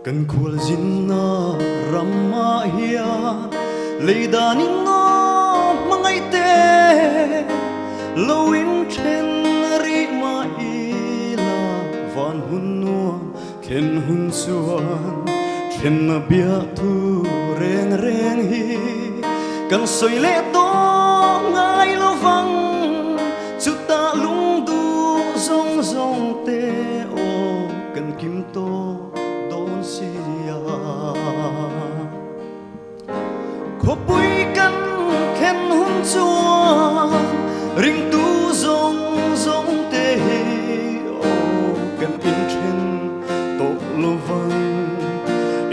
kan khul zin na ramma hiya leidanin no mangai te loin chen ri ma ila van hun no ken hun suan chen na bia tu reng reng hi kan soi le to ngai lo vang chu ta lung du zong zong te o kan kim to don sia ko pui kan khen hun chuan ring tu zong zong te o kan in chen to lo vang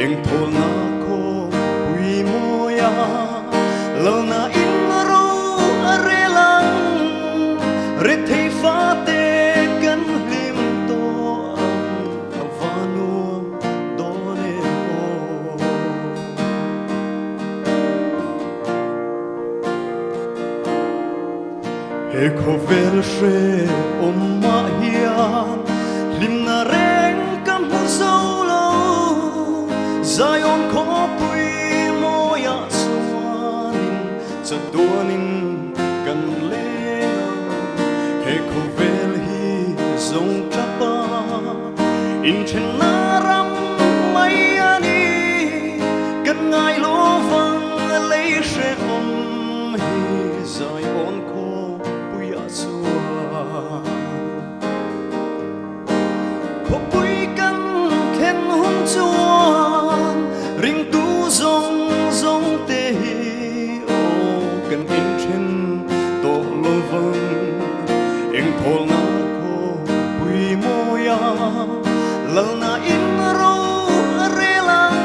eng thol na ko pui moya lo na in ro are lang re thei fa te kan lim to avano done o he ko vel she ma hian lim na reng kam hu so lo zion ko pui moya suanin sa duanin kan le he ko vel hi zong chapa in chen na ram mai ani kan ngai lo vang le she hi zion ko puya suan ko pui kan khen hun chuan ring tu zong zong te hi o kan in chen to lo vang eng thol na ko pui moya lo na in ro re lang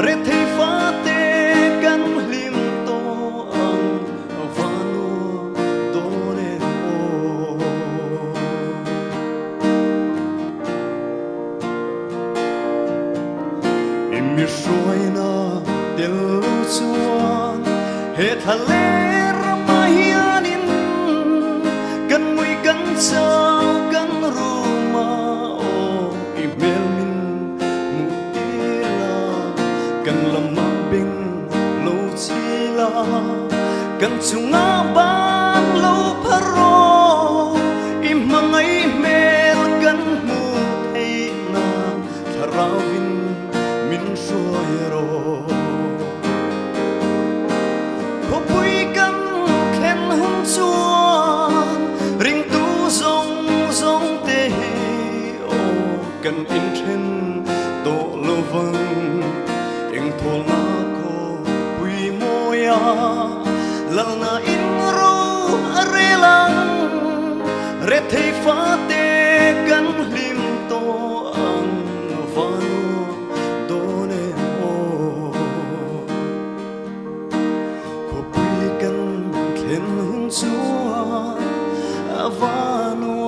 re thei fa te kan hlim to ang avano done o mi shuai na del chuan he thale rama hianin kan mui kan chau kan ruma o i mel min mu tila kan lama bing lo chila kan chunga ban lo pharo i mangai mel kan mu thei na tharawin min shuai ro ko pui kan khen hun chuan ring tu zong zong te hi o kan in chen to lo vang eng thol na ko pui moya lal na in ro are lang re thei fa te kan hlim to ang vano done o ko pui kan khen hun chuan avano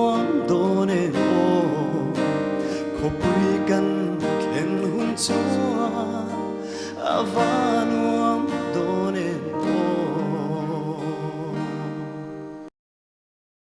done o ko pui kan khen hun chuan avano